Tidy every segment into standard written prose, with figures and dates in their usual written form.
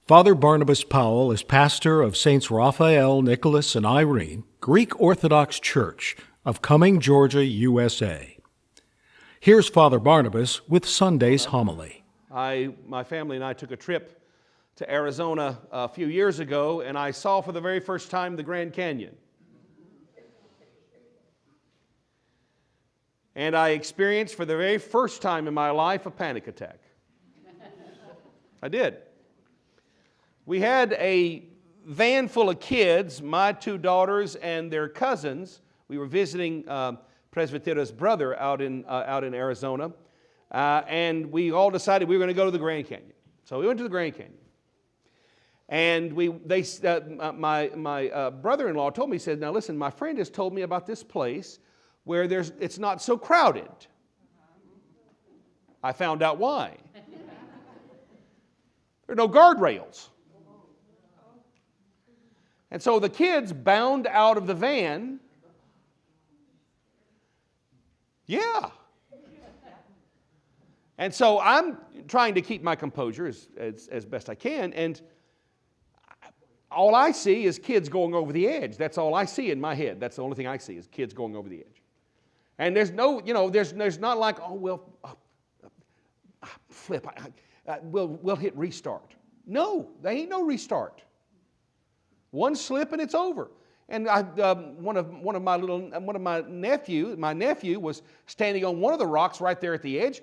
Father Barnabas Powell is pastor of Saints Raphael, Nicholas, and Irene, Greek Orthodox Church of Cumming, Georgia, USA. Here's Father Barnabas with Sunday's homily. My family and I took a trip to Arizona a few years ago, and I saw for the very first time the Grand Canyon. And I experienced for the very first time in my life a panic attack. I did. We had a van full of kids, my two daughters and their cousins. We were visiting Presbyteria's brother out in Arizona, and we all decided we were going to go to the Grand Canyon. So we went to the Grand Canyon, and my brother-in-law told me, he said, "Now listen, my friend has told me about this place where it's not so crowded." I found out why. There are no guardrails. And so the kids bound out of the van. Yeah. And so I'm trying to keep my composure as best I can, and all I see is kids going over the edge. That's all I see in my head. That's the only thing I see is kids going over the edge. And there's no, there's not like, oh, well, flip, we'll hit restart. No, there ain't no restart. One slip and it's over. And my nephew was standing on one of the rocks right there at the edge.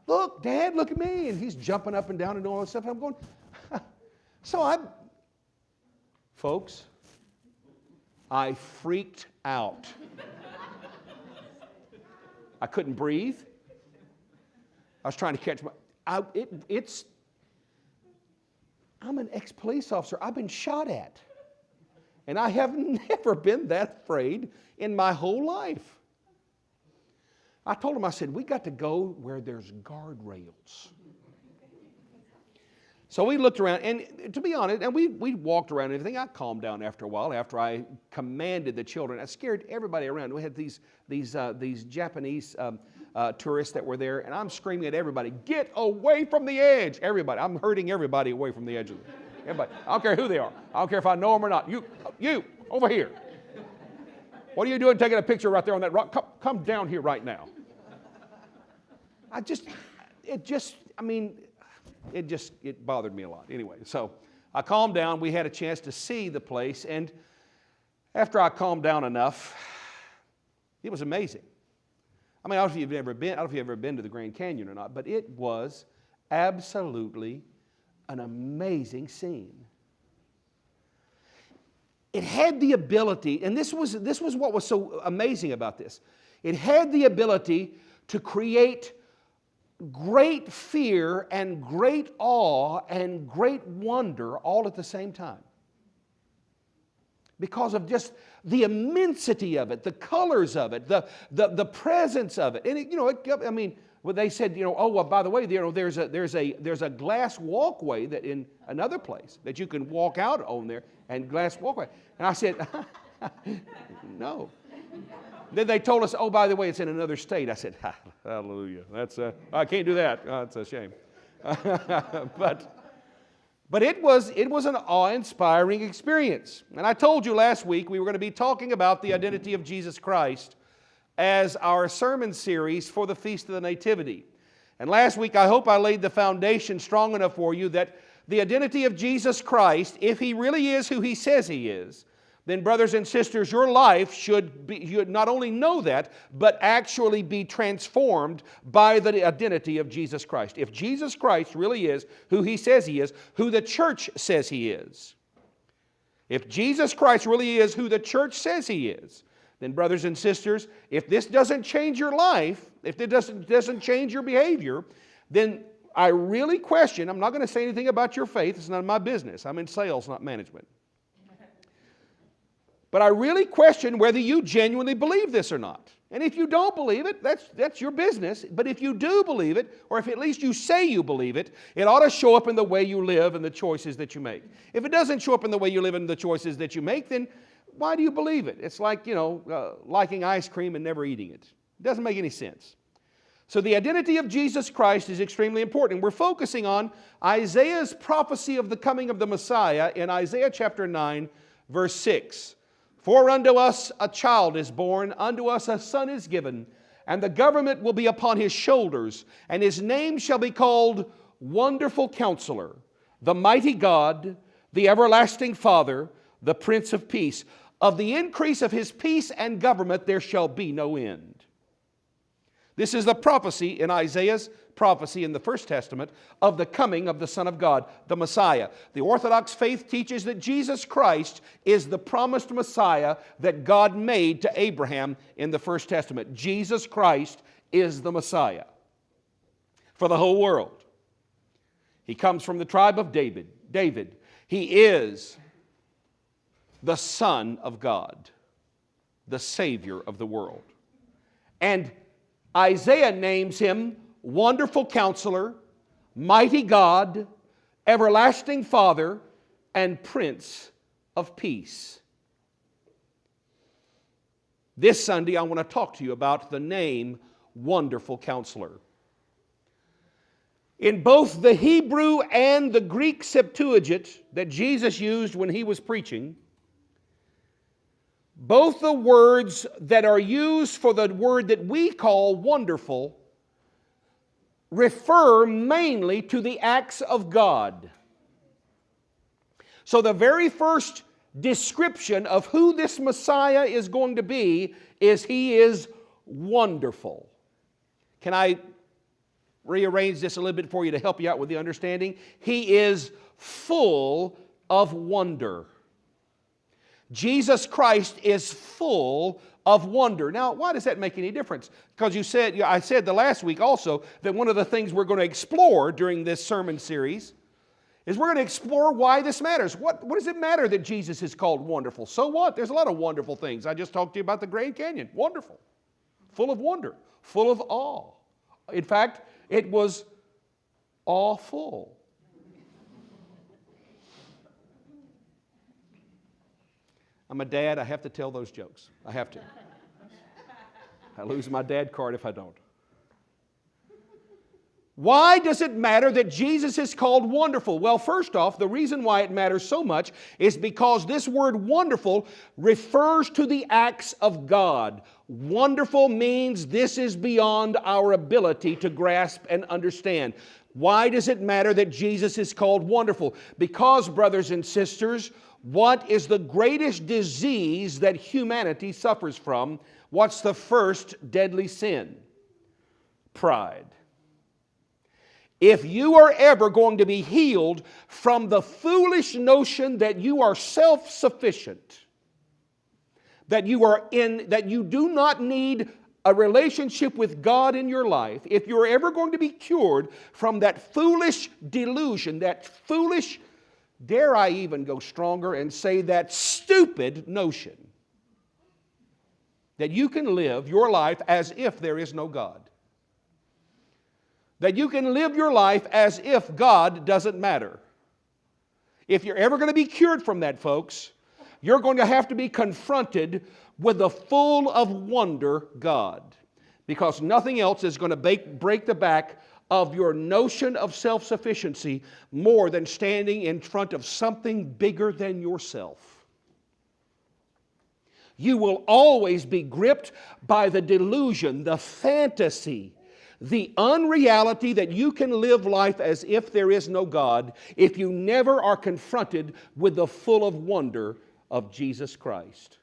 "Look, Dad, look at me!" And he's jumping up and down and doing all this stuff. And I'm going, folks, I freaked out. I couldn't breathe. I was trying to catch I'm an ex-police officer. I've been shot at. And I have never been that afraid in my whole life. I told him, I said, we got to go where there's guardrails. So we looked around, and to be honest, and we walked around and everything. I calmed down after a while, after I commanded the children. I scared everybody around. We had these Japanese tourists that were there, and I'm screaming at everybody, "Get away from the edge!" Everybody. I'm herding everybody away from the edge of everybody. I don't care who they are. I don't care if I know them or not. You, over here. What are you doing taking a picture right there on that rock? Come down here right now. It bothered me a lot. Anyway, so I calmed down. We had a chance to see the place, and after I calmed down enough, it was amazing. I mean, I don't know if you've ever been to the Grand Canyon or not, but it was absolutely an amazing scene. It had the ability, and this was what was so amazing about this. It had the ability to create great fear and great awe and great wonder all at the same time. Because of just the immensity of it, the colors of it, the presence of it. And they said, oh, well, by the way, there's a glass walkway that in another place that you can walk out on there, and glass walkway. And I said, no. Then they told us, oh, by the way, it's in another state. I said, hallelujah. I can't do that. It's a shame. But it was an awe-inspiring experience. And I told you last week we were going to be talking about the identity of Jesus Christ as our sermon series for the Feast of the Nativity. And last week I hope I laid the foundation strong enough for you that the identity of Jesus Christ, if He really is who He says He is, then brothers and sisters, your life should not only know that, but actually be transformed by the identity of Jesus Christ. If Jesus Christ really is who He says He is, who the church says He is, if Jesus Christ really is who the church says He is, then brothers and sisters, if this doesn't change your life, if it doesn't change your behavior, then I really question, I'm not going to say anything about your faith, it's none of my business. I'm in sales, not management. But I really question whether you genuinely believe this or not. And if you don't believe it, that's your business. But if you do believe it, or if at least you say you believe it, it ought to show up in the way you live and the choices that you make. If it doesn't show up in the way you live and the choices that you make, then why do you believe it? It's like, liking ice cream and never eating it. It doesn't make any sense. So the identity of Jesus Christ is extremely important. We're focusing on Isaiah's prophecy of the coming of the Messiah in Isaiah chapter 9, verse 6. For unto us a child is born, unto us a son is given, and the government will be upon his shoulders, and his name shall be called Wonderful Counselor, the Mighty God, the Everlasting Father, the Prince of Peace. Of the increase of his peace and government there shall be no end. This is the prophecy in Isaiah's prophecy in the First Testament of the coming of the Son of God, the Messiah. The Orthodox faith teaches that Jesus Christ is the promised Messiah that God made to Abraham in the First Testament. Jesus Christ is the Messiah for the whole world. He comes from the tribe of David. He is the Son of God, the Savior of the world. And Isaiah names him Wonderful Counselor, Mighty God, Everlasting Father, and Prince of Peace. This Sunday I want to talk to you about the name Wonderful Counselor. In both the Hebrew and the Greek Septuagint that Jesus used when he was preaching, both the words that are used for the word that we call wonderful refer mainly to the acts of God. So the very first description of who this Messiah is going to be is he is wonderful. Can I rearrange this a little bit for you to help you out with the understanding? He is full of wonder. Jesus Christ is full of wonder. Now, why does that make any difference? Because I said the last week also that one of the things we're going to explore during this sermon series is we're going to explore why this matters. What does it matter that Jesus is called wonderful? So what? There's a lot of wonderful things. I just talked to you about the Grand Canyon. Wonderful. Full of wonder. Full of awe. In fact, it was awful. I'm a dad. I have to tell those jokes. I have to. I lose my dad card if I don't. Why does it matter that Jesus is called wonderful? Well, first off, the reason why it matters so much is because this word wonderful refers to the acts of God. Wonderful means this is beyond our ability to grasp and understand. Why does it matter that Jesus is called wonderful? Because, brothers and sisters, what is the greatest disease that humanity suffers from? What's the first deadly sin? Pride. If you are ever going to be healed from the foolish notion that you are self-sufficient, that you do not need a relationship with God in your life, if you're ever going to be cured from that foolish delusion, that foolish, dare I even go stronger and say that stupid notion that you can live your life as if there is no God. That you can live your life as if God doesn't matter. If you're ever going to be cured from that, folks, you're going to have to be confronted with the full of wonder God. Because nothing else is going to break the back of your notion of self-sufficiency more than standing in front of something bigger than yourself. You will always be gripped by the delusion, the fantasy, the unreality that you can live life as if there is no God if you never are confronted with the full of wonder of Jesus Christ.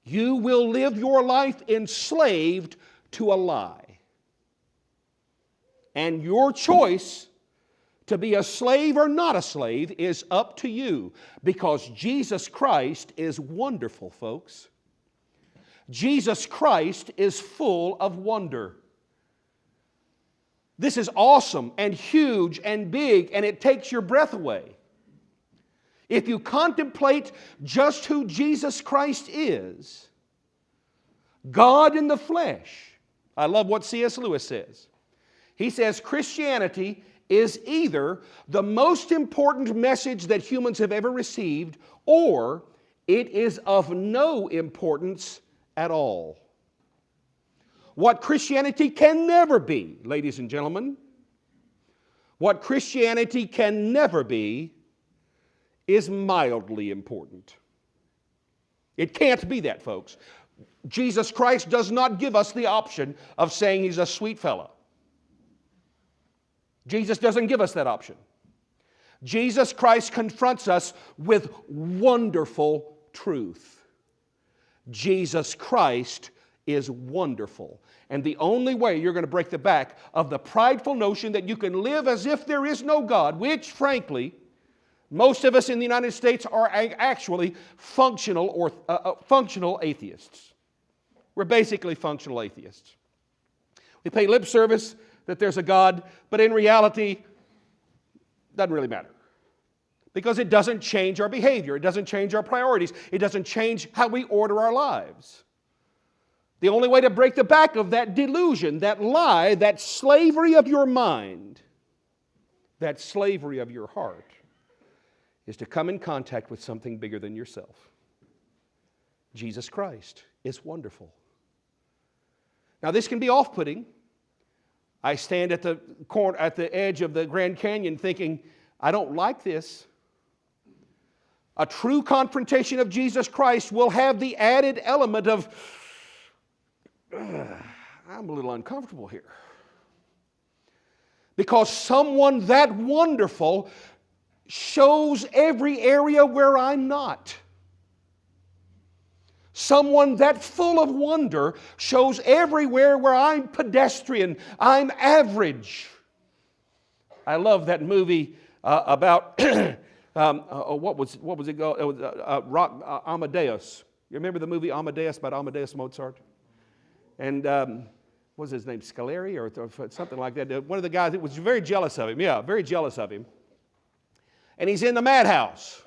You will live your life enslaved to a lie. And your choice to be a slave or not a slave is up to you, because Jesus Christ is wonderful, folks. Jesus Christ is full of wonder. This is awesome and huge and big, and it takes your breath away. If you contemplate just who Jesus Christ is, God in the flesh. I love what C.S. Lewis says. He says Christianity is either the most important message that humans have ever received, or it is of no importance at all. What Christianity can never be, ladies and gentlemen, what Christianity can never be is mildly important. It can't be that, folks. Jesus Christ does not give us the option of saying He's a sweet fella. Jesus doesn't give us that option. Jesus Christ confronts us with wonderful truth. Jesus Christ is wonderful. And the only way you're going to break the back of the prideful notion that you can live as if there is no God, which, frankly, most of us in the United States are actually functional atheists. We're basically functional atheists. We pay lip service that there's a God, but in reality, it doesn't really matter. Because it doesn't change our behavior. It doesn't change our priorities. It doesn't change how we order our lives. The only way to break the back of that delusion, that lie, that slavery of your mind, that slavery of your heart, is to come in contact with something bigger than yourself. Jesus Christ is wonderful. Now, this can be off-putting. I stand at the edge of the Grand Canyon thinking, I don't like this. A true confrontation of Jesus Christ will have the added element of, I'm a little uncomfortable here. Because someone that wonderful shows every area where I'm not. Someone that full of wonder shows everywhere where I'm pedestrian, I'm average. I love that movie about what was it called? It was Amadeus. You remember the movie Amadeus about Amadeus Mozart? And what was his name? Scaleri or something like that. One of the guys that was very jealous of him. Yeah, very jealous of him. And he's in the madhouse.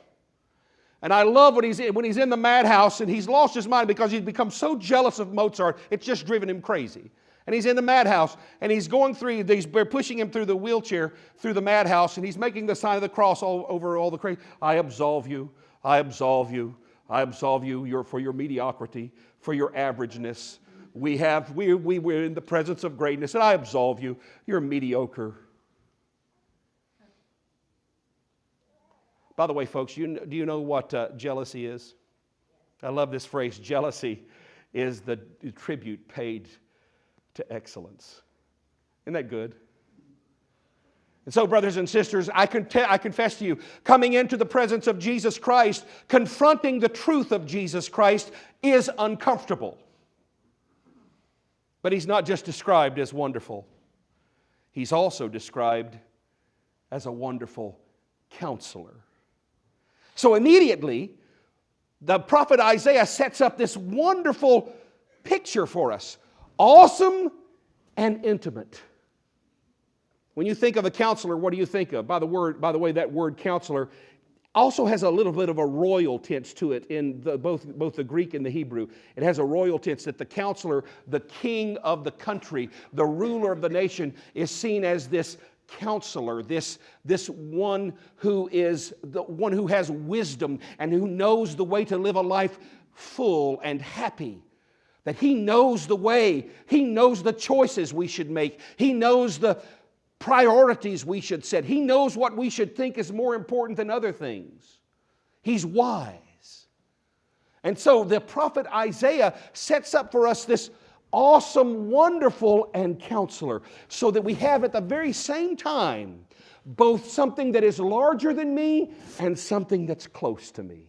And I love when he's in the madhouse and he's lost his mind because he's become so jealous of Mozart, it's just driven him crazy. And he's in the madhouse and he's going through, they're pushing him through the wheelchair, through the madhouse, and he's making the sign of the cross all over all the crazy. I absolve you, I absolve you, I absolve you for your mediocrity, for your averageness. We're in the presence of greatness, and I absolve you. You're mediocre. By the way, folks, do you know what jealousy is? I love this phrase. Jealousy is the tribute paid to excellence. Isn't that good? And so, brothers and sisters, I confess to you, coming into the presence of Jesus Christ, confronting the truth of Jesus Christ is uncomfortable. But He's not just described as wonderful. He's also described as a wonderful counselor. So immediately, the prophet Isaiah sets up this wonderful picture for us. Awesome and intimate. When you think of a counselor, what do you think of? By the way, that word counselor also has a little bit of a royal tinge to it in both the Greek and the Hebrew. It has a royal tinge that the counselor, the king of the country, the ruler of the nation, is seen as this counselor, this one who is the one who has wisdom and who knows the way to live a life full and happy. That he knows the way, he knows the choices we should make, he knows the priorities we should set, he knows what we should think is more important than other things. He's wise. And so the prophet Isaiah sets up for us this awesome, wonderful, and counselor, so that we have at the very same time both something that is larger than me and something that's close to me,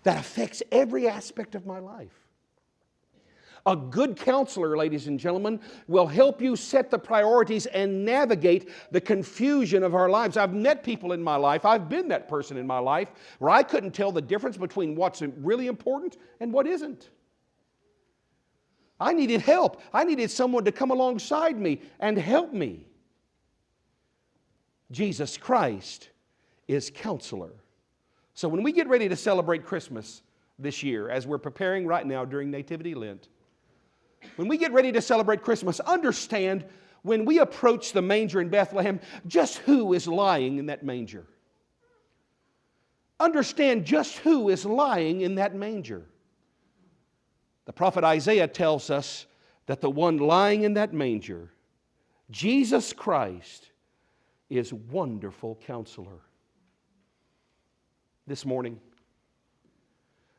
that affects every aspect of my life. A good counselor, ladies and gentlemen, will help you set the priorities and navigate the confusion of our lives. I've met people in my life, I've been that person in my life, where I couldn't tell the difference between what's really important and what isn't. I needed help. I needed someone to come alongside me and help me. Jesus Christ is counselor. So when we get ready to celebrate Christmas this year, as we're preparing right now during Nativity Lent, when we get ready to celebrate Christmas, understand when we approach the manger in Bethlehem, just who is lying in that manger. Understand just who is lying in that manger. The prophet Isaiah tells us that the one lying in that manger, Jesus Christ, is Wonderful Counselor. This morning,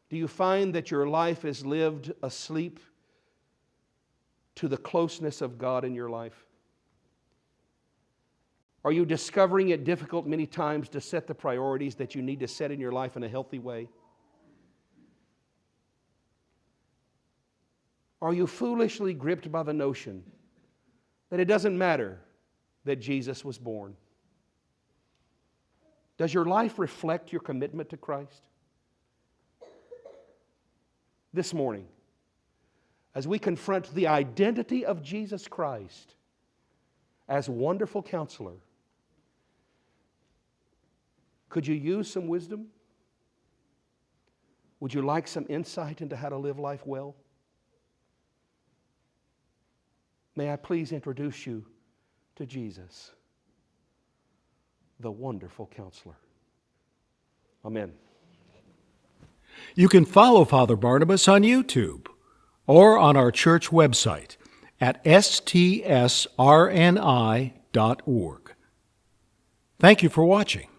do you find that your life is lived asleep to the closeness of God in your life? Are you discovering it difficult many times to set the priorities that you need to set in your life in a healthy way? Are you foolishly gripped by the notion that it doesn't matter that Jesus was born? Does your life reflect your commitment to Christ? This morning, as we confront the identity of Jesus Christ as Wonderful Counselor, could you use some wisdom? Would you like some insight into how to live life well? May I please introduce you to Jesus, the Wonderful Counselor. Amen. You can follow Father Barnabas on YouTube or on our church website at stsrni.org. Thank you for watching.